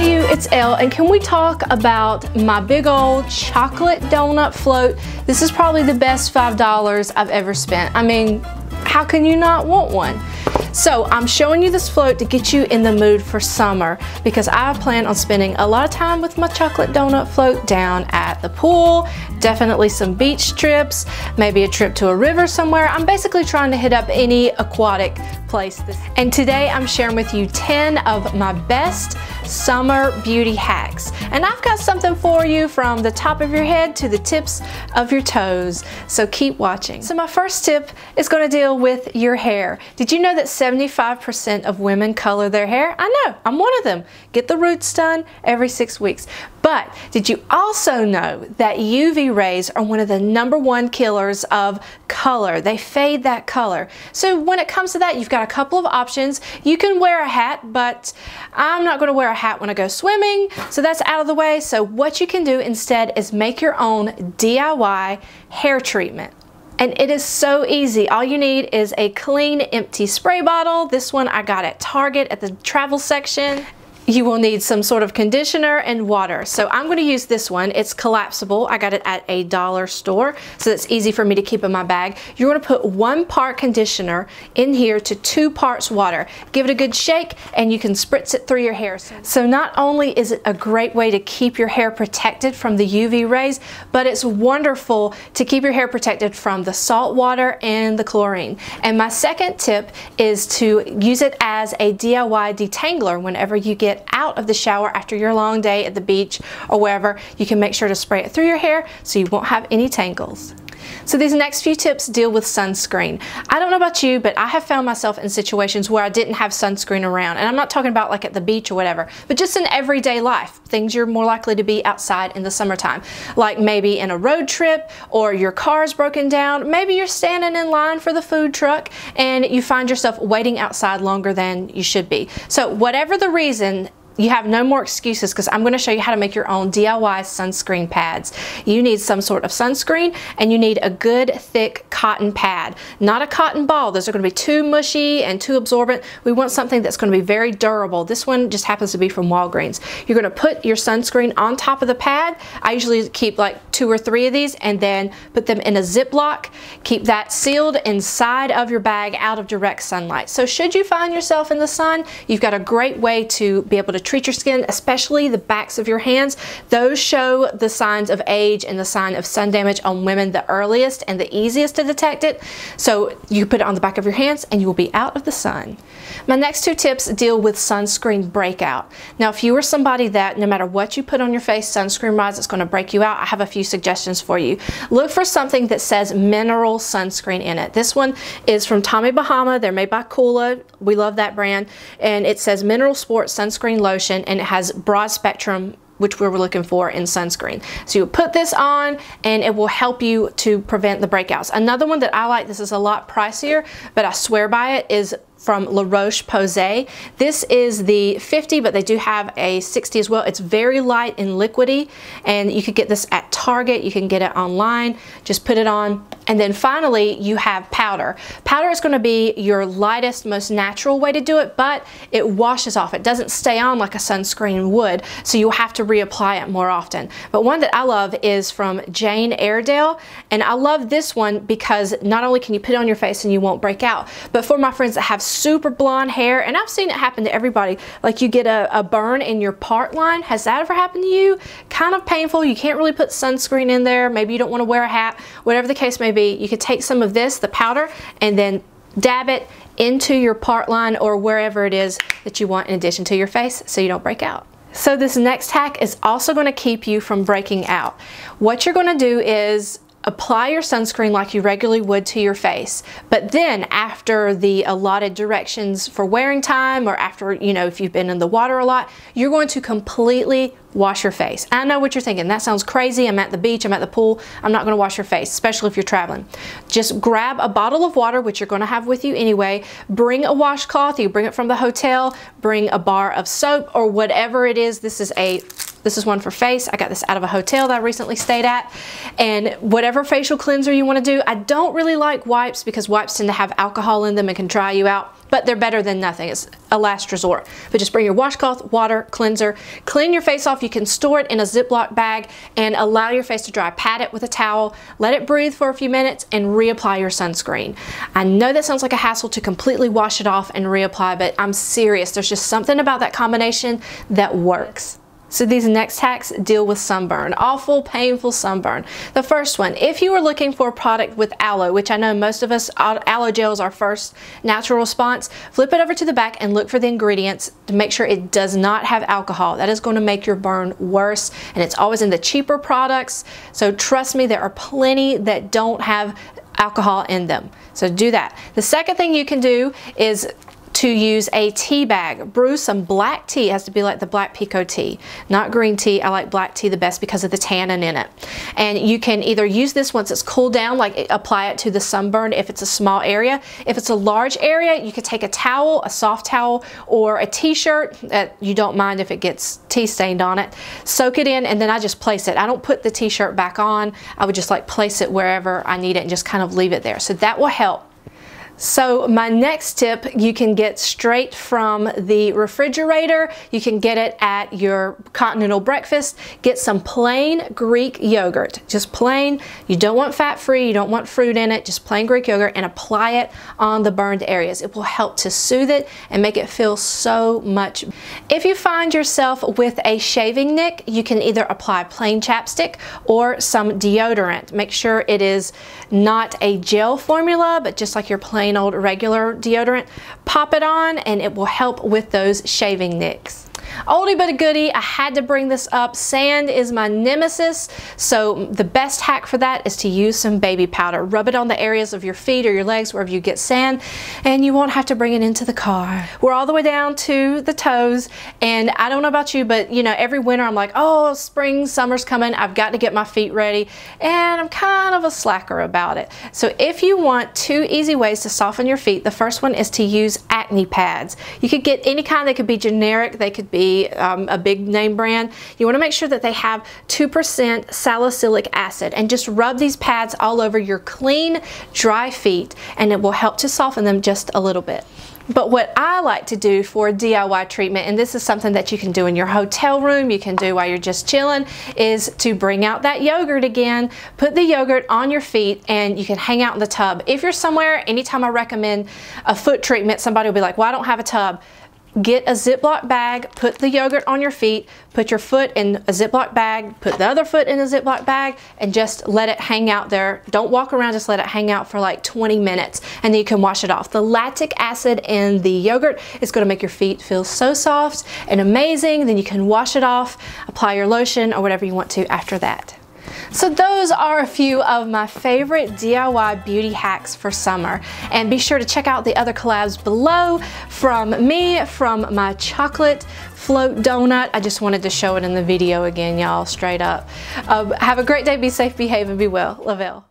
you, it's Elle, and can we talk about my big old chocolate donut float? This is probably the best $5 I've ever spent. I mean, how can you not want one? So I'm showing you this float to get you in the mood for summer because I plan on spending a lot of time with my chocolate donut float down at the pool, definitely some beach trips, maybe a trip to a river somewhere. I'm basically trying to hit up any aquatic place. And today I'm sharing with you 10 of my best summer beauty hacks. And I've got something for you from the top of your head to the tips of your toes. So keep watching. So my first tip is going to deal with your hair. Did you know that 75% of women color their hair? I know, I'm one of them. Get the roots done every 6 weeks. But did you also know that UV rays are one of the #1 killers of color? They fade that color. So when it comes to that, you've got a couple of options. You can wear a hat, but I'm not going to wear a hat when I go swimming, so that's out of the way. So what you can do instead is make your own DIY hair treatment. And it is so easy. All you need is a clean, empty spray bottle. This one I got at Target at the travel section. You will need some sort of conditioner and water. So I'm going to use this one. It's collapsible. I got it at a dollar store, so it's easy for me to keep in my bag. You're going to put 1 part conditioner in here to 2 parts water. Give it a good shake and you can spritz it through your hair. So not only is it a great way to keep your hair protected from the UV rays, but it's wonderful to keep your hair protected from the salt water and the chlorine. And my second tip is to use it as a DIY detangler whenever you get out of the shower after your long day at the beach or wherever. You can make sure to spray it through your hair so you won't have any tangles. So these next few tips deal with sunscreen. I don't know about you, but I have found myself in situations where I didn't have sunscreen around. And I'm not talking about like at the beach or whatever, but just in everyday life, things you're more likely to be outside in the summertime. Like maybe in a road trip, or your car's broken down, maybe you're standing in line for the food truck and you find yourself waiting outside longer than you should be. So whatever the reason, you have no more excuses because I'm going to show you how to make your own DIY sunscreen pads. You need some sort of sunscreen and you need a good thick cotton pad, not a cotton ball. Those are going to be too mushy and too absorbent. We want something that's going to be very durable. This one just happens to be from Walgreens. You're going to put your sunscreen on top of the pad. I usually keep like 2 or 3 of these and then put them in a Ziploc. Keep that sealed inside of your bag out of direct sunlight. So should you find yourself in the sun, you've got a great way to be able to treat your skin, especially the backs of your hands. Those show the signs of age and the sign of sun damage on women the earliest and the easiest to detect it. So you put it on the back of your hands and you will be out of the sun. My next 2 tips deal with sunscreen breakout. Now, if you are somebody that no matter what you put on your face sunscreen wise, it's going to break you out, I have a few suggestions for you. Look for something that says mineral sunscreen in it. This one is from Tommy Bahama. They're made by Coola. We love that brand. And it says Mineral Sport Sunscreen Lotion, and it has broad spectrum, which we were looking for in sunscreen. So you put this on and it will help you to prevent the breakouts. Another one that I like, this is a lot pricier, but I swear by it, is from La Roche-Posay. This is the 50, but they do have a 60 as well. It's very light and liquidy, and you could get this at Target. You can get it online. Just put it on. And then finally, you have powder. Powder is going to be your lightest, most natural way to do it, but it washes off. It doesn't stay on like a sunscreen would, so you'll have to reapply it more often. But one that I love is from Jane Airedale, and I love this one because not only can you put it on your face and you won't break out, but for my friends that have super blonde hair, and I've seen it happen to everybody, like you get a burn in your part line. Has that ever happened to you? Kind of painful. You can't really put sunscreen in there. Maybe you don't want to wear a hat. Whatever the case may be, you could take some of this, the powder, and then dab it into your part line or wherever it is that you want in addition to your face so you don't break out. So this next hack is also going to keep you from breaking out. What you're going to do is apply your sunscreen like you regularly would to your face, but then after the allotted directions for wearing time, or after, you know, if you've been in the water a lot, you're going to completely wash your face. I know what you're thinking. That sounds crazy. I'm at the beach, I'm at the pool, I'm not going to wash your face, especially if you're traveling. Just grab a bottle of water, which you're going to have with you anyway. Bring a washcloth. You bring it from the hotel. Bring a bar of soap or whatever it is. This This is one for face. I got this out of a hotel that I recently stayed at. And whatever facial cleanser you want to do, I don't really like wipes because wipes tend to have alcohol in them and can dry you out, but they're better than nothing. It's a last resort. But just bring your washcloth, water, cleanser, clean your face off. You can store it in a Ziploc bag and allow your face to dry. Pat it with a towel, let it breathe for a few minutes, and reapply your sunscreen. I know that sounds like a hassle to completely wash it off and reapply, but I'm serious. There's just something about that combination that works. So these next hacks deal with sunburn, awful, painful sunburn. The first one, if you are looking for a product with aloe, which I know most of us, aloe gel is our first natural response, flip it over to the back and look for the ingredients to make sure it does not have alcohol. That is going to make your burn worse, and it's always in the cheaper products. So trust me, there are plenty that don't have alcohol in them. So do that. The second thing you can do is to use a tea bag. Brew some black tea. It has to be like the black Pico tea, not green tea. I like black tea the best because of the tannin in it. And you can either use this once it's cooled down, like apply it to the sunburn if it's a small area. If it's a large area, you could take a towel, a soft towel, or a t-shirt that you don't mind if it gets tea stained on it. Soak it in, and then I just place it. I don't put the t-shirt back on. I would just like place it wherever I need it and just kind of leave it there. So that will help. So my next tip, you can get straight from the refrigerator. You can get it at your continental breakfast. Get some plain Greek yogurt, just plain. You don't want fat-free, you don't want fruit in it, just plain Greek yogurt, and apply it on the burned areas. It will help to soothe it and make it feel so much. If you find yourself with a shaving nick, you can either apply plain chapstick or some deodorant. Make sure it is not a gel formula, but just like your plain old regular deodorant. Pop it on and it will help with those shaving nicks. Oldie but a goodie, I had to bring this up. Sand is my nemesis, so the best hack for that is to use some baby powder. Rub it on the areas of your feet or your legs wherever you get sand, and you won't have to bring it into the car. We're all the way down to the toes, and I don't know about you, but you know, every winter I'm like, oh, spring, summer's coming, I've got to get my feet ready, and I'm kind of a slacker about it. So if you want 2 easy ways to soften your feet, the first one is to use acne pads. You could get any kind. They could be generic, they could be a big name brand. You want to make sure that they have 2% salicylic acid, and just rub these pads all over your clean, dry feet, and it will help to soften them just a little bit. But what I like to do for DIY treatment, and this is something that you can do in your hotel room, you can do while you're just chilling, is to bring out that yogurt again, put the yogurt on your feet, and you can hang out in the tub. If you're somewhere, anytime I recommend a foot treatment, somebody will be like, well, I don't have a tub. Get a Ziploc bag, put the yogurt on your feet, put your foot in a Ziploc bag, put the other foot in a Ziploc bag, and just let it hang out there. Don't walk around, just let it hang out for like 20 minutes, and then you can wash it off. The lactic acid in the yogurt is going to make your feet feel so soft and amazing. Then you can wash it off, apply your lotion or whatever you want to after that. So those are a few of my favorite DIY beauty hacks for summer, and be sure to check out the other collabs below from me, from my chocolate float donut. I just wanted to show it in the video again, y'all, straight up. Have a great day, be safe, behave, and be well. Lavelle.